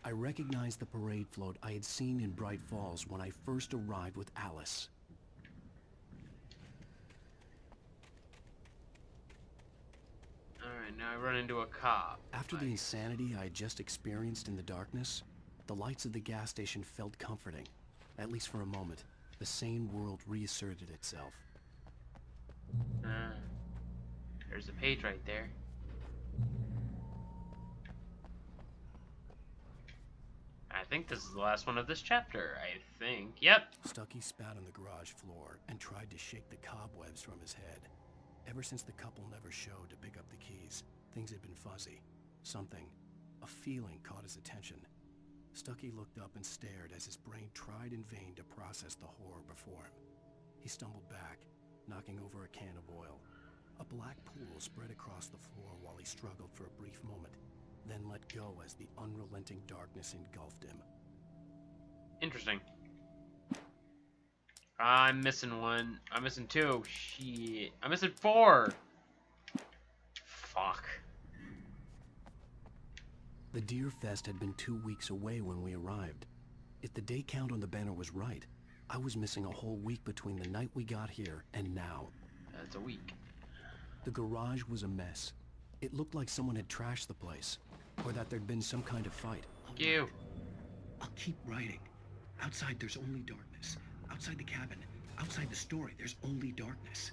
I recognized the parade float I had seen in Bright Falls when I first arrived with Alice. Alright, now I run into a cop. After the insanity I had just experienced in the darkness, the lights of the gas station felt comforting. At least for a moment, the sane world reasserted itself. There's a page right there. I think this is the last one of this chapter. I think. Yep. Stucky spat on the garage floor and tried to shake the cobwebs from his head. Ever since the couple never showed to pick up the keys, things had been fuzzy. Something, a feeling caught his attention. Stucky looked up and stared as his brain tried in vain to process the horror before him. He stumbled back, knocking over a can of oil. A black pool spread across the floor while he struggled for a brief moment, then let go as the unrelenting darkness engulfed him. Interesting. I'm missing one. I'm missing two. Shit. I'm missing four. Fuck. The Deer Fest had been 2 weeks away when we arrived. If the day count on the banner was right, I was missing a whole week between the night we got here and now. That's a week. The garage was a mess. It looked like someone had trashed the place, or that there'd been some kind of fight. You. I'll keep writing. Outside there's only darkness. Outside the cabin, outside the story, there's only darkness.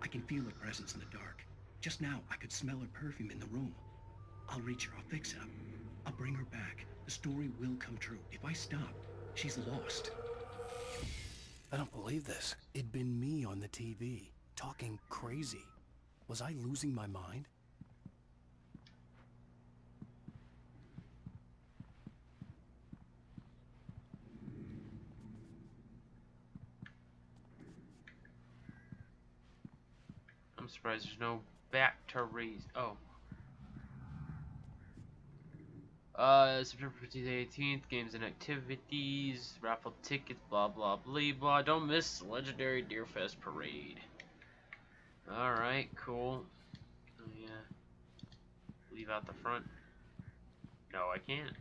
I can feel her presence in the dark. Just now, I could smell her perfume in the room. I'll reach her, I'll fix it up. I'll bring her back. The story will come true. If I stop, she's lost. I don't believe this. It'd been me on the TV, talking crazy. Was I losing my mind? I'm surprised there's no batteries. Oh. September 15th, 18th, games and activities, raffle tickets, blah blah blah blah. Don't miss the legendary Deerfest parade. Alright, cool. Oh yeah. Leave out the front. No, I can't.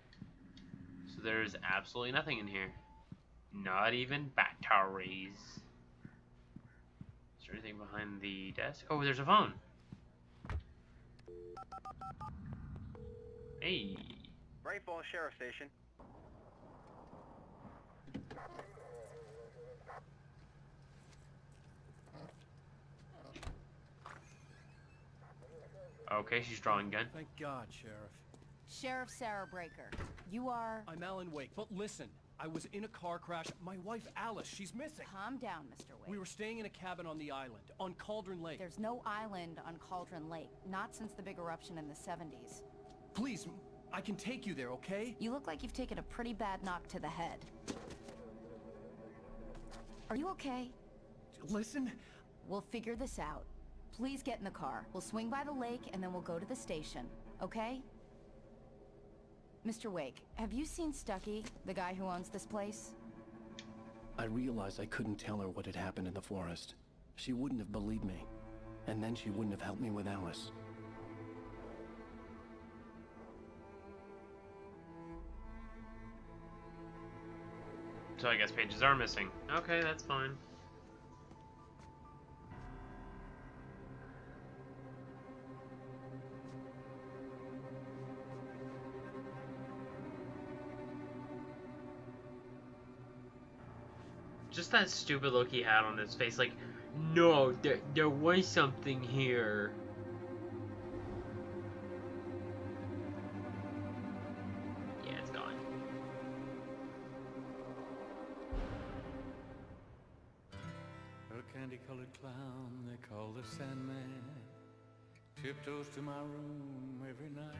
So there's absolutely nothing in here. Not even batteries. Is there anything behind the desk? Oh, there's a phone. Hey. Bright Falls Sheriff Station. Okay, she's drawing gun. Thank God, Sheriff. Sheriff Sarah Breaker. You are... I'm Alan Wake, but listen, I was in a car crash. My wife, Alice, she's missing. Calm down, Mr. Wake. We were staying in a cabin on the island, on Cauldron Lake. There's no island on Cauldron Lake, not since the big eruption in the 70s. Please, I can take you there, okay? You look like you've taken a pretty bad knock to the head. Are you okay? Listen. We'll figure this out. Please get in the car. We'll swing by the lake and then we'll go to the station, okay? Mr. Wake, have you seen Stucky, the guy who owns this place? I realized I couldn't tell her what had happened in the forest. She wouldn't have believed me. And then she wouldn't have helped me with Alice. So I guess pages are missing. Okay, that's fine. Just that stupid look he had on his face, like, no, there was something here. Yeah, it's gone. A candy-colored clown they call the Sandman tiptoes to my room every night.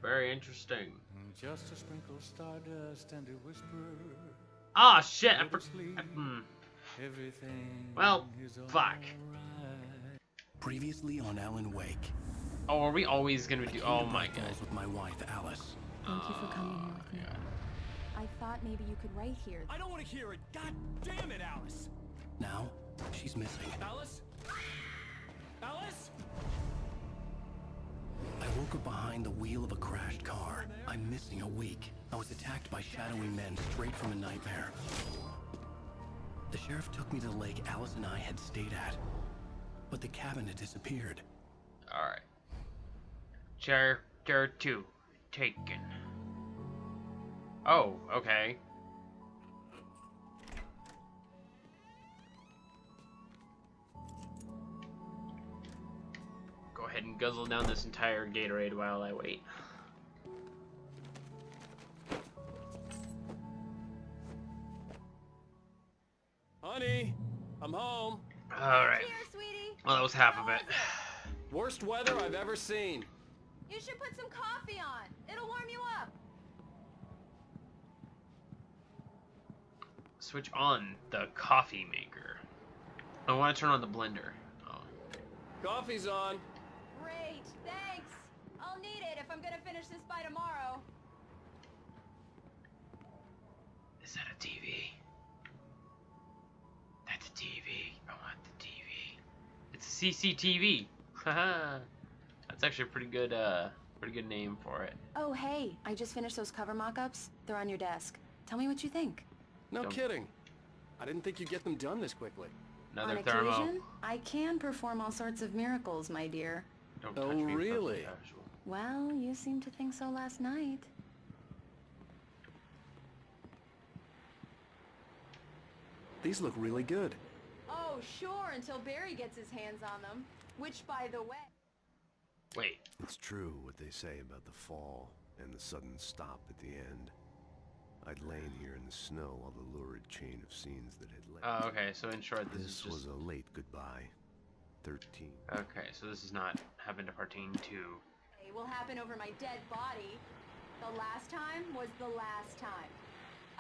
Very interesting. Just a sprinkle of stardust and a whisper. Ah, shit! Everything Well, is fuck. alright. Previously on Alan Wake. Oh, are we always gonna do? Oh my god. With my wife, Alice. Thank you for coming here with me. I thought maybe you could write here. I don't want to hear it. God damn it, Alice. Now, she's missing. Alice? Alice? I woke up behind the wheel of a crashed car. I'm missing a week. I was attacked by shadowy men straight from a nightmare. The sheriff took me to the lake Alice and I had stayed at. But the cabin had disappeared. Alright. Chapter 2. Taken. Oh, okay. Go ahead and guzzle down this entire Gatorade while I wait. Honey, I'm home. Alright. Here, sweetie. Well, that was half of it. Worst weather I've ever seen. You should put some coffee on. It'll warm you up. Switch on the coffee maker. I want to turn on the blender. Oh. Coffee's on. Great, thanks. I'll need it if I'm gonna finish this by tomorrow. Is that a TV? That's a TV. I want the TV. It's a CCTV. Haha. That's actually a pretty good name for it. Oh, hey, I just finished those cover mock-ups. They're on your desk. Tell me what you think. No Don't- kidding. I didn't think you'd get them done this quickly. Another on thermo. occasion, I can perform all sorts of miracles, my dear. Don't Oh, touch me, really? person casual. Well, you seemed to think so last night. These look really good. Oh, sure, until Barry gets his hands on them. Which, by the way... Wait. It's true what they say about the fall and the sudden stop at the end. I'd lain here in the snow while the lurid chain of scenes that had led. Oh, okay. So in short, this is This just. was a late goodbye. 13. Okay, so this is not having to pertain to. It will happen over my dead body. The last time was the last time.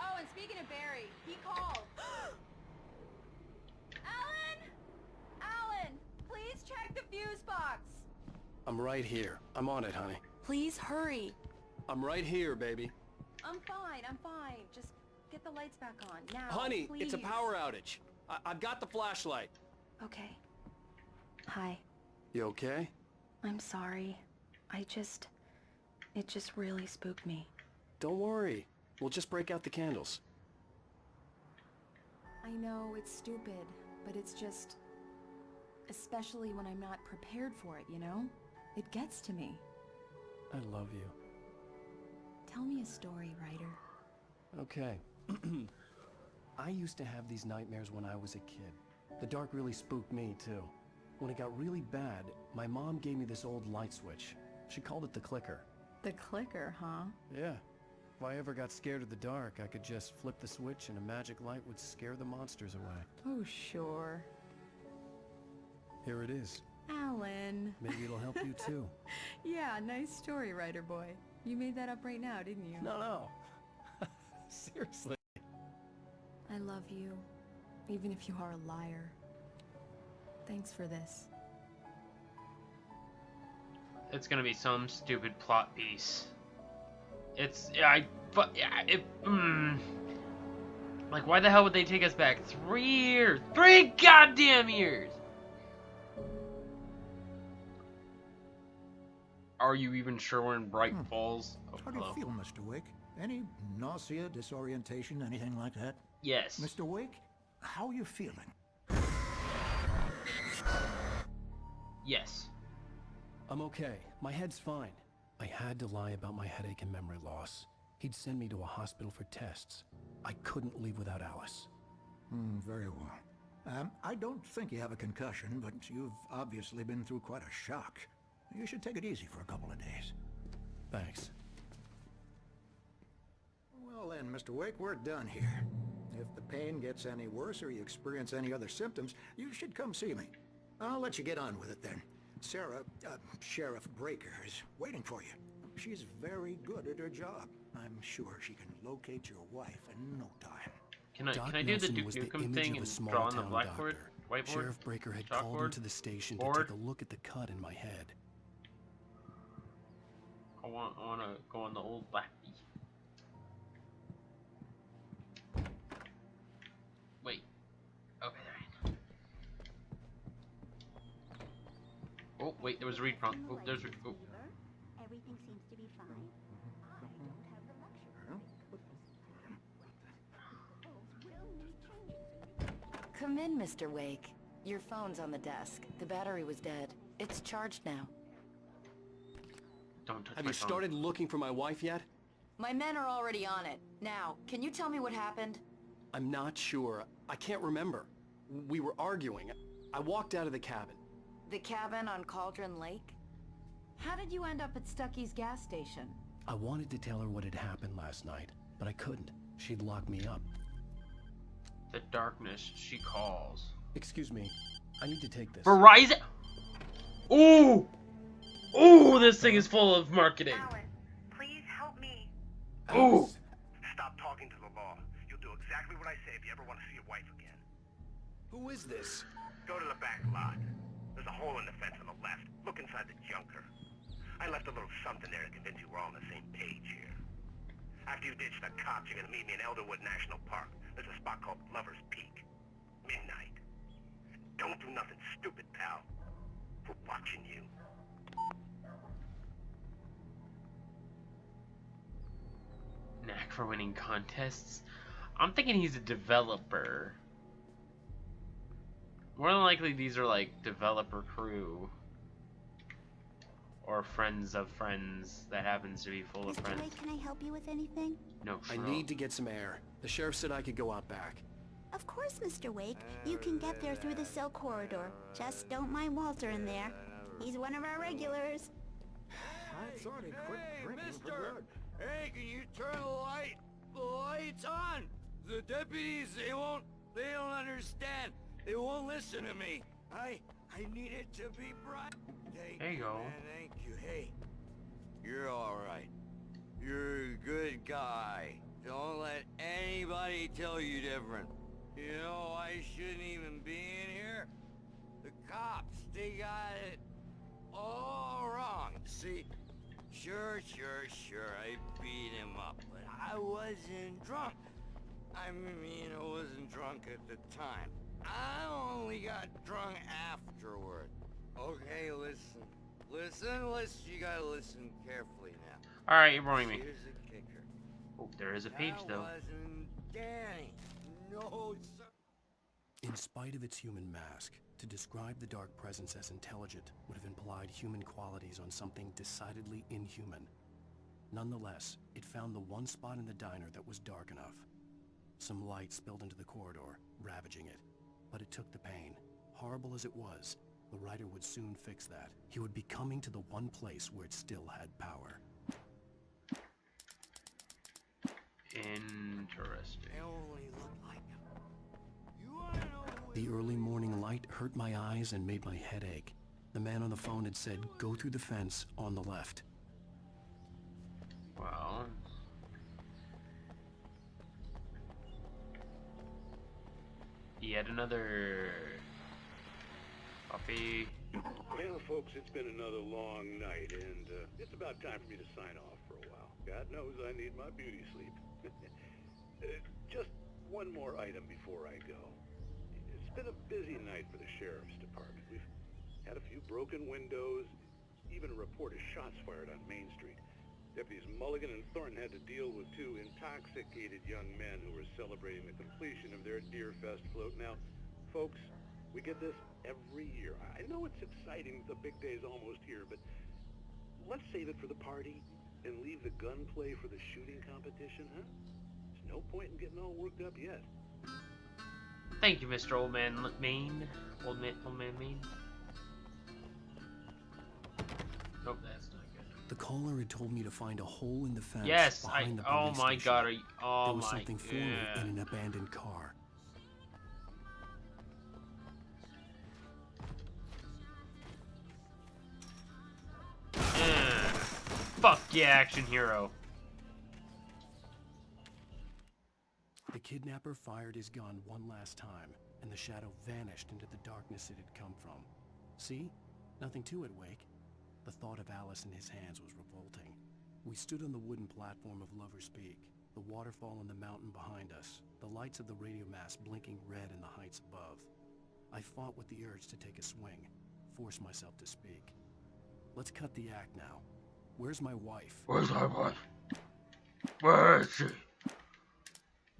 Oh, and speaking of Barry, he called. Alan! Alan, please check the fuse box. I'm right here. I'm on it, honey. Please hurry. I'm right here, baby. I'm fine, I'm fine. Just get the lights back on, now, Honey, please. it's a power outage. I've got the flashlight. Okay. Hi. You okay? I'm sorry. It just really spooked me. Don't worry. We'll just break out the candles. I know it's stupid, but it's just... Especially when I'm not prepared for it, you know? It gets to me. I love you. Tell me a story, writer. Okay. I used to have these nightmares when I was a kid. The dark really spooked me, too. When it got really bad, my mom gave me this old light switch. She called it the clicker. The clicker, huh? Yeah. If I ever got scared of the dark, I could just flip the switch and a magic light would scare the monsters away. Oh, sure. Here it is. Alan. Maybe it'll help you, too. Yeah, nice story, writer boy. You made that up right now, didn't you? No. Seriously. I love you, even if you are a liar. Thanks for this. It's gonna be some stupid plot piece. Like, why the hell would they take us back 3 years? 3 goddamn years! Are you even sure we're in Bright Falls? Oh, How do you hello. feel, Mr. Wake? Any nausea, disorientation, anything like that? Yes. Mr. Wake, how are you feeling? Yes. I'm okay. My head's fine. I had to lie about my headache and memory loss. He'd send me to a hospital for tests. I couldn't leave without Alice. Very well. I don't think you have a concussion, but you've obviously been through quite a shock. You should take it easy for a couple of days. Thanks. Well then, Mr. Wake, we're done here. If the pain gets any worse or you experience any other symptoms, you should come see me. I'll let you get on with it then. Sarah, Sheriff Breaker, is waiting for you. She's very good at her job. I'm sure she can locate your wife in no time. Can Doc I do the Nelson Duke was the Nukem image thing of a and small draw on the town blackboard? doctor. Whiteboard? Sheriff Breaker had called Chalkboard? into the station Board? to take a look at the cut in my head. I want to go on the old Blackie. Wait. Okay, there. Oh, wait, there was a read prompt. Oh, there's read. Oh. Everything seems to be fine. I don't have the luxury. Come in, Mr. Wake. Your phone's on the desk. The battery was dead. It's charged now. Don't touch Have my you phone. started looking for my wife yet? My men are already on it. Now, can you tell me what happened? I'm not sure. I can't remember. We were arguing. I walked out of the cabin. The cabin on Cauldron Lake? How did you end up at Stucky's gas station? I wanted to tell her what had happened last night, but I couldn't. She'd lock me up. The darkness she calls. Excuse me. I need to take this. Verizon. Ooh. Ooh, this thing is full of marketing. Alan, please help me. Ooh. Stop talking to the law. You'll do exactly what I say if you ever want to see your wife again. Who is this? Go to the back lot. There's a hole in the fence on the left. Look inside the junker. I left a little something there to convince you we're all on the same page here. After you ditch the cops, you're gonna meet me in Elderwood National Park. There's a spot called Lover's Peak. Midnight. Don't do nothing stupid, pal. We're watching you. Knack for winning contests. I'm thinking he's a developer. More than likely, these are like developer crew. Or friends of friends that happens to be full of Mr. friends. Wake, can I help you with anything? No, I need to get some air. The sheriff said I could go out back. Of course, Mr. Wake. You can get there through the cell corridor. Just don't mind Walter in there. He's one of our regulars. I thought he'd quit drinking for good. Hey, can you turn the lights on? The deputies, they don't understand. They won't listen to me. I need it to be bright. There you go. Man, thank you. Hey, you're all right. You're a good guy. Don't let anybody tell you different. You know, I shouldn't even be in here. The cops, they got it all wrong. See, sure, I beat him up, but I wasn't drunk. I mean, I wasn't drunk at the time. I only got drunk afterward. Okay, listen. You gotta listen carefully now. Alright, you're boring me. Here's the kicker. Oh, there is a page That though. wasn't Danny. No, sir. In spite of its human mask, to describe the dark presence as intelligent would have implied human qualities on something decidedly inhuman. Nonetheless, it found the one spot in the diner that was dark enough. Some light spilled into the corridor, ravaging it. But it took the pain. Horrible as it was, the writer would soon fix that. He would be coming to the one place where it still had power. Interesting. They only look like him. You wanna know who The early morning light hurt my eyes and made my head ache. The man on the phone had said, "Go through the fence on the left." Well. Yet another copy. Well, folks, it's been another long night, and it's about time for me to sign off for a while. God knows I need my beauty sleep. Just one more item before I go. It's been a busy night for the sheriff's department. We've had a few broken windows, even a report of shots fired on Main Street. Deputies Mulligan and Thornton had to deal with two intoxicated young men who were celebrating the completion of their Deerfest float. Now, folks, we get this every year. I know it's exciting, the big day's almost here, but let's save it for the party and leave the gunplay for the shooting competition, huh? There's no point in getting all worked up yet. Thank you, Mr. Old Man Maine. Old man Maine. Nope, that's not good. The caller had told me to find a hole in the fence Yes, behind the oh police my station. god, are you, oh There was my something for me god. in an abandoned car. Fuck yeah, action hero. The kidnapper fired his gun one last time, and the shadow vanished into the darkness it had come from. See? Nothing to it, Wake. The thought of Alice in his hands was revolting. We stood on the wooden platform of Lover's Peak, the waterfall on the mountain behind us, the lights of the radio mast blinking red in the heights above. I fought with the urge to take a swing, force myself to speak. Let's cut the act now. Where's my wife? Where's my wife? Where is she?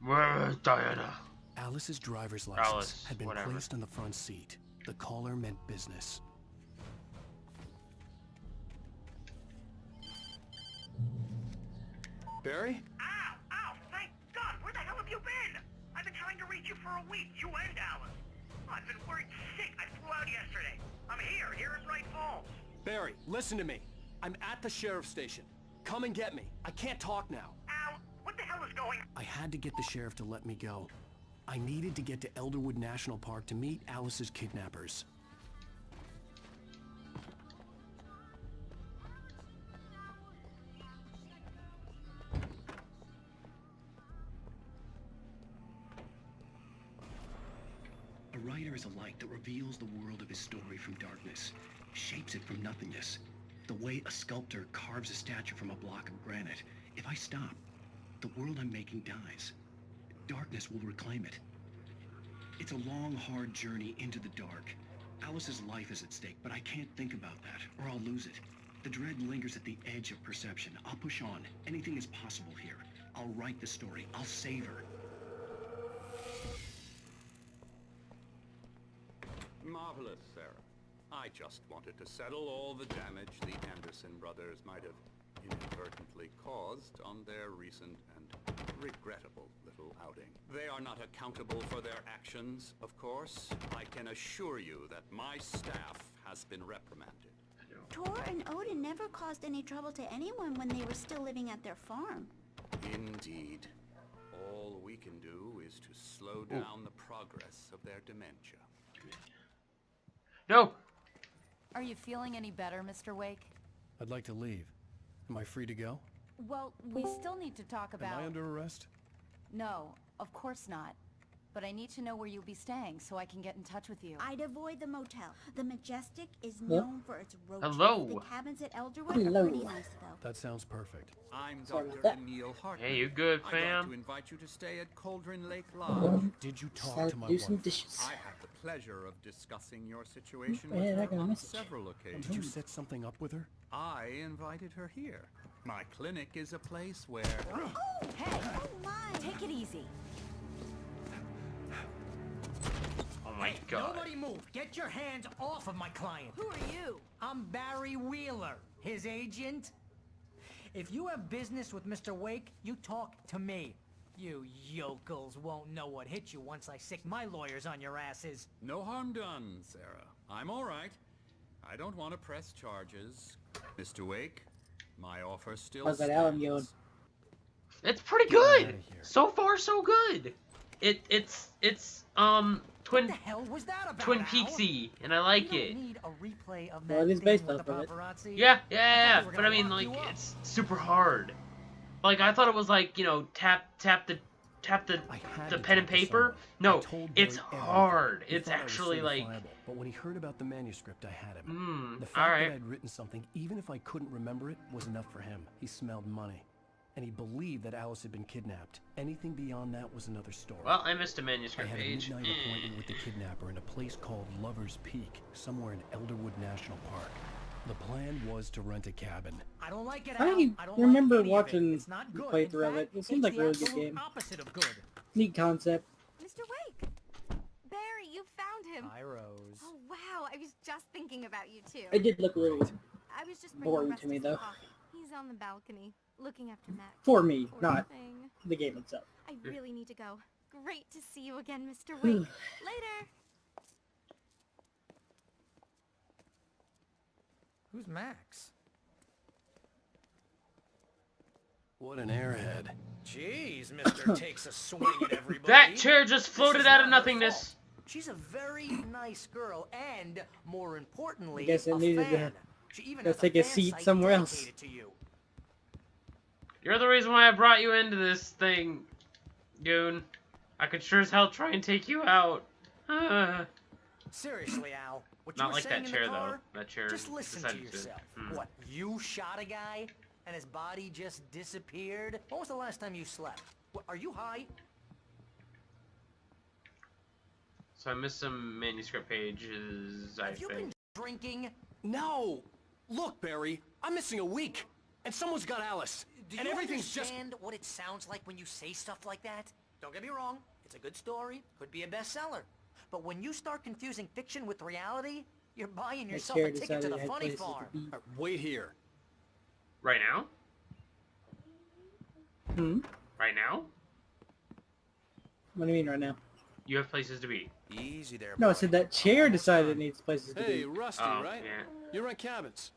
Where is Diana? Alice's driver's license Alice, had been whatever. placed on the front seat. The caller meant business. Barry? Ow! Ow! Thank God! Where the hell have you been? I've been trying to reach you for a week, you and Alice. Oh, I've been worried sick. I flew out yesterday. I'm here in Wright Falls. Barry, listen to me. I'm at the sheriff's station. Come and get me. I can't talk now. Al, what the hell is going on? I had to get the sheriff to let me go. I needed to get to Elderwood National Park to meet Alice's kidnappers. A writer is a light that reveals the world of his story from darkness, shapes it from nothingness. The way a sculptor carves a statue from a block of granite. If I stop, the world I'm making dies. Darkness will reclaim it. It's a long, hard journey into the dark. Alice's life is at stake, but I can't think about that, or I'll lose it. The dread lingers at the edge of perception. I'll push on. Anything is possible here. I'll write the story. I'll save her. Marvelous, Sarah. I just wanted to settle all the damage the Anderson brothers might have inadvertently caused on their recent and regrettable little outing. They are not accountable for their actions, of course. I can assure you that my staff has been reprimanded. Tor and Odin never caused any trouble to anyone when they were still living at their farm. Indeed. All we can do is to slow down the progress of their dementia. No! Are you feeling any better, Mr. Wake? I'd like to leave. Am I free to go? Well, we still need to talk about... Am I under arrest? No, of course not. But I need to know where you'll be staying so I can get in touch with you. I'd avoid the motel. The Majestic is known for its road Hello. trips. The cabins at Elderwood are pretty nice, though. That sounds perfect. I'm Sorry Dr. about that. Emil Hartman. Hey, you good, I'd fam? like to invite you to stay at Cauldron Lake Lodge. Did you talk Start to my do some wife? dishes. I had the pleasure of discussing your situation Yeah, with I her got a on message. several occasions. Did you set something up with her? I invited her here. My clinic is a place where... Oh, Hey, oh my! take it easy. Oh my god. Nobody move. Get your hands off of my client. Who are you? I'm Barry Wheeler, his agent. If you have business with Mr. Wake, you talk to me. You yokels won't know what hit you once I sick my lawyers on your asses. No harm done, Sarah. I'm all right. I don't want to press charges. Mr. Wake, my offer still How's that Alan going? stands. It's pretty good! So far, so good! It's What the hell was that about, Twin Al? Peaksy, and I like You it. don't need a replay of Well, that it is thing based with off the of it. paparazzi. Yeah, I yeah, thought they were but I gonna mean, lock like, you up. it's super hard. Like, I thought it was like, you know, tap the I had the to pen and talk to paper. someone. No, I told it's Barry everything. hard. He It's thought I was actually like, certifiable, but when he heard about the manuscript, I had him. The fact alright. that I'd written something, even if I couldn't remember it, was enough for him. He smelled money. And he believed that Alice had been kidnapped. Anything beyond that was another story. Well, I missed a I manuscript had a page. midnight appointment with the kidnapper in a place called Lover's Peak, somewhere in Elderwood National Park. The plan was to rent a cabin. I don't like it, I Al. I don't remember like any of watching it. It's not the good. playthrough In of it. fact, It seemed like it's a really the good absolute game. opposite of good. Neat concept. Mr. Wake! Barry, you found him. Hi, Rose. Oh, wow. I was just thinking about you, too. It did look a little I was just bringing boring Rusty to me, some though. coffee. He's on the balcony, looking after Max. For me, Poor not thing. the game itself. I really need to go. Great to see you again, Mr. Wake. Later. Who's Max? What an airhead. Jeez, Mister takes a swing at everybody. That chair just This floated is out not of her nothingness. fault. She's a very nice girl, and more importantly, I guess it a needed to- fan. She even Let's has take a fan seat site somewhere else. dedicated to you. You're the reason why I brought you into this thing, Goon. I could sure as hell try and take you out. Seriously, Al, what you Not were like saying that in chair, the car, though. That chair just listen to decided yourself. Hmm. What, you shot a guy, and his body just disappeared? When was the last time you slept? What, are you high? So I missed some manuscript pages, I Have you been think. drinking? No! Look, Barry, I'm missing a week. And someone's got Alice. Do And you everything's just... understand what it sounds like when you say stuff like that? Don't get me wrong, it's a good story, could be a bestseller. But when you start confusing fiction with reality, you're buying yourself a ticket to the funny farm. Wait here. Right now? Hmm? Right now? What do you mean right now? You have places to be. Easy there, No, I said that chair decided it needs places to Hey, be. Rusty, Oh, right? yeah. You run cabins.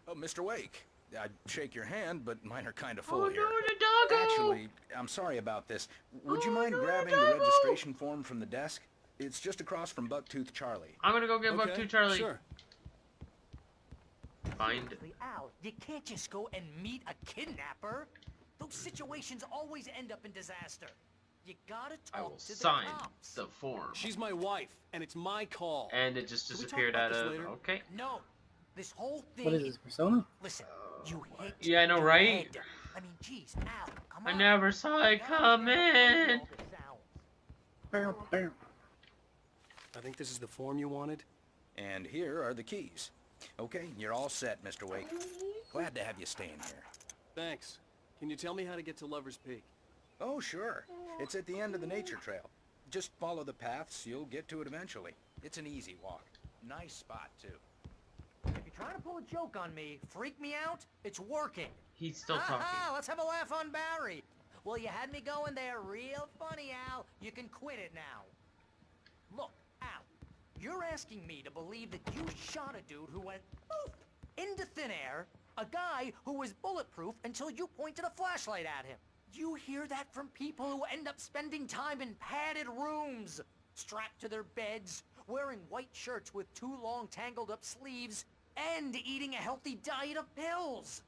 Oh, Mr. Wake. I'd shake your hand, but mine are kind of Oh full no, here. the doggo! Actually, I'm sorry about this. Would you Oh, mind no, grabbing doggo! the registration form from the desk? It's just across from Bucktooth Charlie. I'm gonna go get Okay, Bucktooth Charlie. Sure. Find. Al, you can't just go and meet a kidnapper. Those situations always end up in disaster. You gotta I talk will to the sign cops. the form. She's my wife, and it's my call. And it just Can we talk disappeared about out this of. later? Okay. No, this whole thing. What is this, Persona? Listen, you hit. Yeah, I know, your right? head. I mean, geez, Al, come I on. never saw it You gotta understand coming. how funny all this sounds. Bam, bam. I think this is the form you wanted. And here are the keys. Okay, you're all set, Mr. Wake. Glad to have you staying here. Thanks. Can you tell me how to get to Lover's Peak? Oh, sure. It's at the end of the nature trail. Just follow the paths, you'll get to it eventually. It's an easy walk. Nice spot, too. If you're trying to pull a joke on me, freak me out, it's working. He's still talking. Let's have a laugh on Barry. Well, you had me going there real funny, Al. You can quit it now. Look, Al, you're asking me to believe that you shot a dude who went poof into thin air, a guy who was bulletproof until you pointed a flashlight at him. You hear that from people who end up spending time in padded rooms, strapped to their beds, wearing white shirts with too long tangled up sleeves, and eating a healthy diet of pills.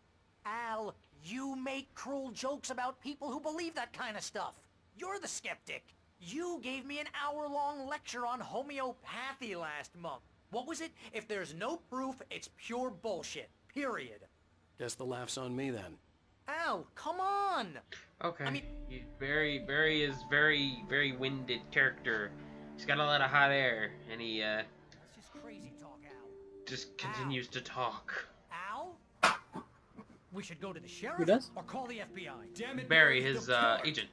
Al, you make cruel jokes about people who believe that kind of stuff. You're the skeptic. You gave me an hour-long lecture on homeopathy last month. What was it? If there's no proof, it's pure bullshit. Period. Guess the laugh's on me then. Al, come on! Okay. I mean- Barry is very winded character. He's got a lot of hot air, and he That's just crazy talk, Al. just continues to talk. Al? We should go to the sheriff Who does? or call the FBI. Damn it, Barry, the his killer. agent.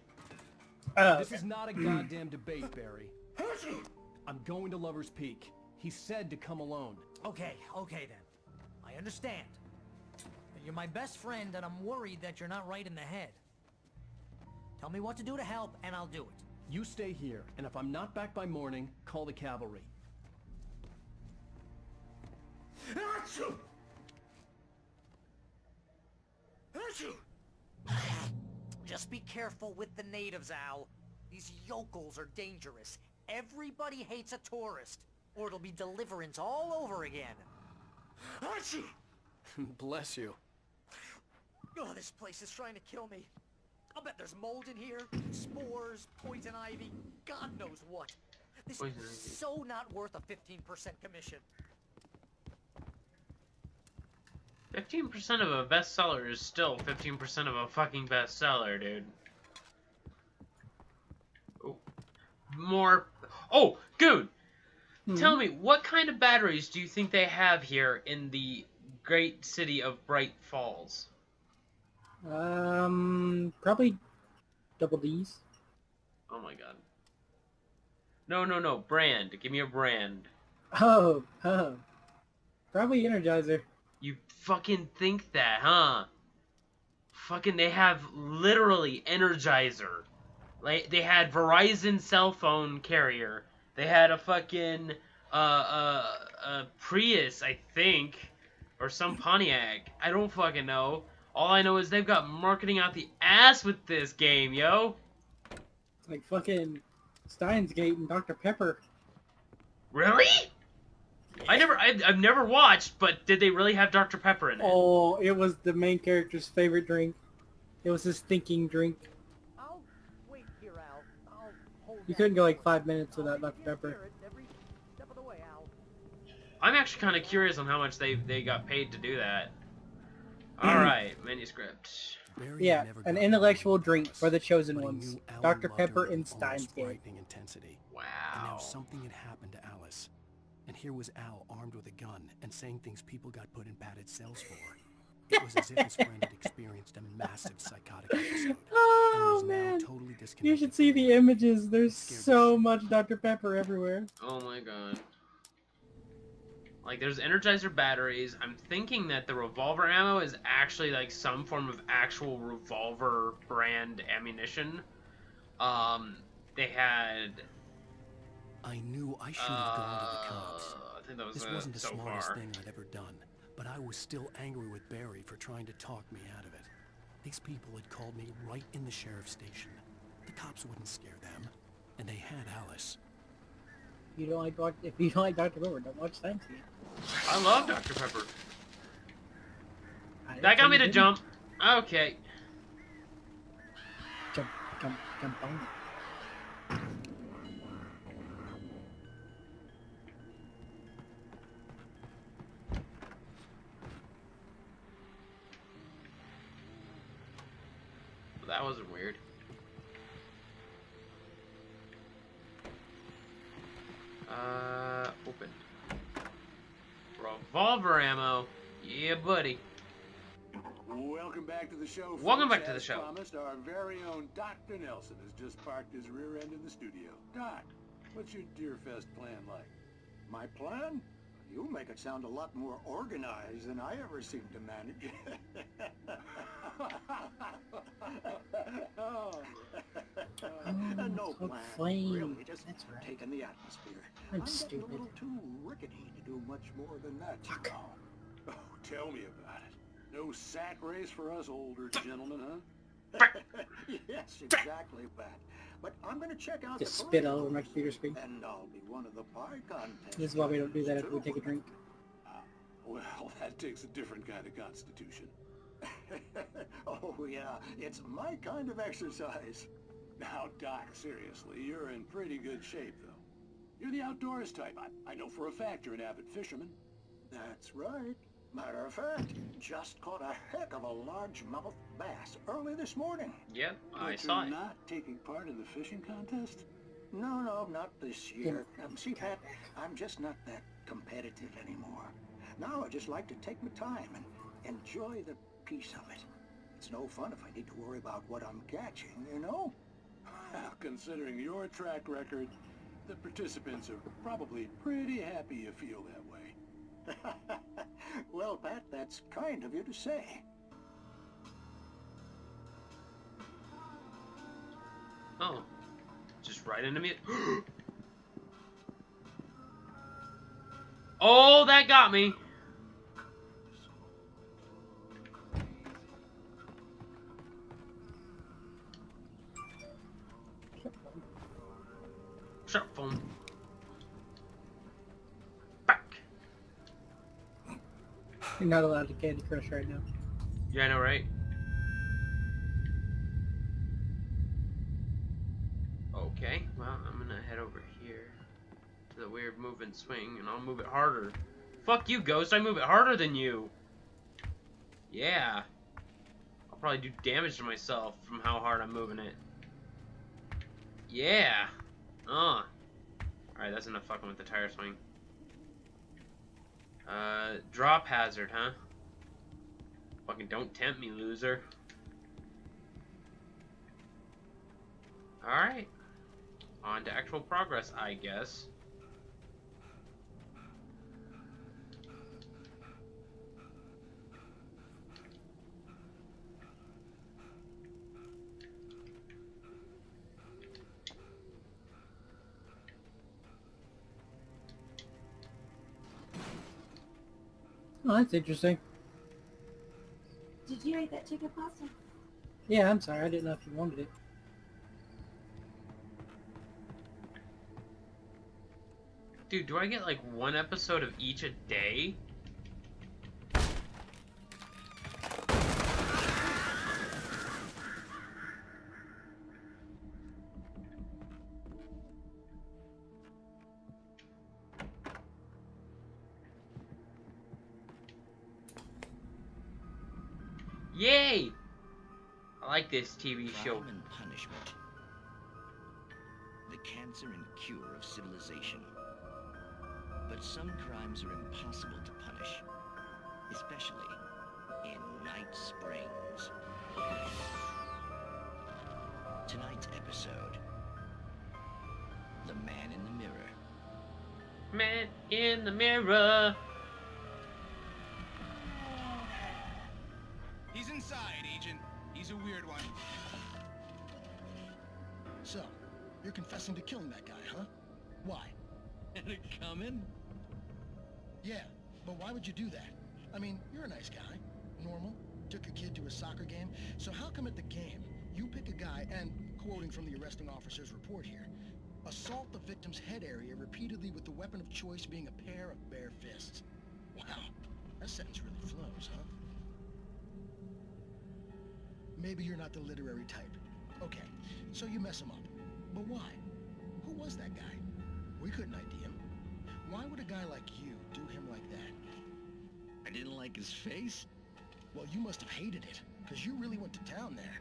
This is not a goddamn debate, Barry. I'm going to Lover's Peak. He said to come alone. Okay then. I understand. You're my best friend, and I'm worried that you're not right in the head. Tell me what to do to help, and I'll do it. You stay here, and if I'm not back by morning, call the cavalry. Just be careful with the natives, Al. These yokels are dangerous. Everybody hates a tourist, or it'll be Deliverance all over again. Bless you. Oh, this place is trying to kill me. I'll bet there's mold in here, spores, poison ivy, God knows what. This Poison is ivy. so not worth a 15% commission. 15% of a bestseller is still 15% of a fucking bestseller, dude. Oh. More. Oh, dude! Tell me, what kind of batteries do you think they have here in the great city of Bright Falls? Probably double D's. Oh my god. No, brand. Give me a brand. Oh. Probably Energizer. You fucking think that, huh? Fucking, they have literally Energizer. Like, they had Verizon cell phone carrier. They had a fucking, Prius, I think. Or some Pontiac. I don't fucking know. All I know is they've got marketing out the ass with this game, yo. Like fucking Steins Gate and Dr. Pepper. Really? I've never watched, but did they really have Dr. Pepper in it? Oh, it was the main character's favorite drink. It was his thinking drink. I'll wait here, Al. I'll hold You that couldn't go like door. 5 minutes without Dr. Pepper. Hear it every step of the way, Al. I'm actually kind of curious on how much they got paid to do that. Alright, manuscript. Barry Yeah, had never an gotten intellectual over drink Alice, for the chosen but he ones. knew Alan Dr. loved her Pepper with and almost Steins Gate. frightening intensity. And Wow. now something had happened to Alice. And here was Al armed with a gun and saying things people got put in padded cells for. It was as if his friend had experienced a massive psychotic episode. Oh, and was now man. totally disconnected. You should see the images. There's so much Dr. Pepper everywhere. Oh my god. Like, there's Energizer batteries. I'm thinking that the revolver ammo is actually, like, some form of actual revolver brand ammunition. They had... I knew I should have gone to the cops. I think that was This wasn't the so smartest far. thing I'd ever done, but I was still angry with Barry for trying to talk me out of it. These people had called me right in the sheriff's station. The cops wouldn't scare them, and they had Alice. If you don't like Dr. Pepper, don't watch Science Theater. I love Dr. Pepper. I didn't That got say me you to didn't. jump. Okay. Jump on it. Well, that wasn't weird. Open. Revolver ammo. Yeah, buddy. Welcome back to the show. Welcome folks. back to the As show. Promised, our very own Dr. Nelson has just parked his rear end in the studio. Doc, what's your Deerfest plan like? My plan? You make it sound a lot more organized than I ever seem to manage. No so plan. plain. Really, just That's right. taking the atmosphere. I'm getting stupid. a little too rickety to do much more than that, you know. Oh, tell me about it. No sack race for us older gentlemen, huh? Yes, exactly that. But I'm going to check out Just the spit parade all over my booths, computer screen. and I'll be one of the pie contest. This is why we don't do that after we take a drink. Well, that takes a different kind of constitution. Oh yeah, it's my kind of exercise. Now, Doc, seriously, you're in pretty good shape, though. You're the outdoors type. I know for a fact you're an avid fisherman. That's right. Matter of fact, just caught a heck of a largemouth bass early this morning. Yep, I But saw you're it. not taking part in the fishing contest? No, not this year. See, Pat, I'm just not that competitive anymore. Now I just like to take my time and enjoy the piece of it. It's no fun if I need to worry about what I'm catching, you know? Well, considering your track record, the participants are probably pretty happy you feel that way. Well, Pat, that's kind of you to say. Oh. Just right into me. Oh, that got me. Shut up, phone. Back. You're not allowed to Candy Crush right now. Yeah, I know, right? Okay, well, I'm gonna head over here to the weird move and swing, and I'll move it harder. Fuck you, Ghost, I move it harder than you! Yeah. I'll probably do damage to myself from how hard I'm moving it. Yeah! Alright, that's enough fucking with the tire swing. Drop hazard, huh? Fucking don't tempt me, loser. Alright. On to actual progress, I guess. Oh, that's interesting. Did you eat that chicken pasta? Yeah, I'm sorry. I didn't know if you wanted it. Dude, do I get like one episode of each a day? Yay! I like this TV show. Crime and punishment. The cancer and cure of civilization. But some crimes are impossible to punish. Especially in Night Springs. Tonight's episode, The Man in the Mirror. Man in the mirror. He's inside, Agent. He's a weird one. So, you're confessing to killing that guy, huh? Why? Had it coming? Yeah, but why would you do that? I mean, you're a nice guy. Normal. Took a kid to a soccer game. So how come at the game, you pick a guy and, quoting from the arresting officer's report here, assault the victim's head area repeatedly with the weapon of choice being a pair of bare fists? Wow, that sentence really flows, huh? Maybe you're not the literary type. Okay, so you mess him up. But why? Who was that guy? We couldn't ID him. Why would a guy like you do him like that? I didn't like his face? Well, you must have hated it, because you really went to town there.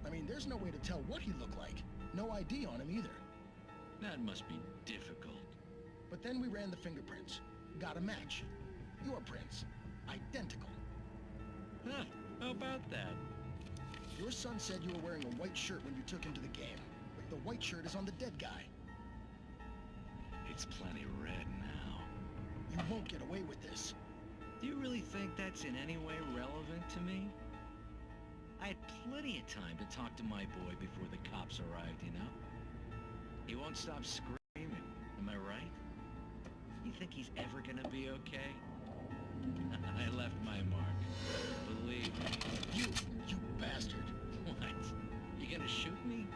I mean, there's no way to tell what he looked like. No ID on him either. That must be difficult. But then we ran the fingerprints. Got a match. Your prints. Identical. Huh, how about that? Your son said you were wearing a white shirt when you took him to the game. The white shirt is on the dead guy. It's plenty red now. You won't get away with this. Do you really think that's in any way relevant to me? I had plenty of time to talk to my boy before the cops arrived, you know? He won't stop screaming, am I right? You think he's ever gonna be okay? I left my mark. Believe me. You bastard. What? You gonna shoot me?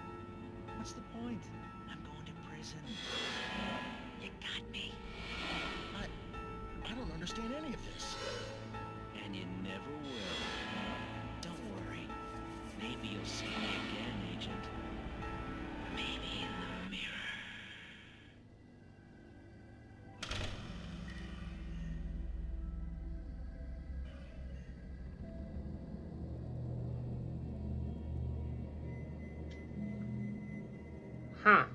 What's the point? I'm going to prison. You got me. I don't understand any of this. And you never will. Don't worry. Maybe you'll see me again, Agent. Maybe in the mirror. Huh.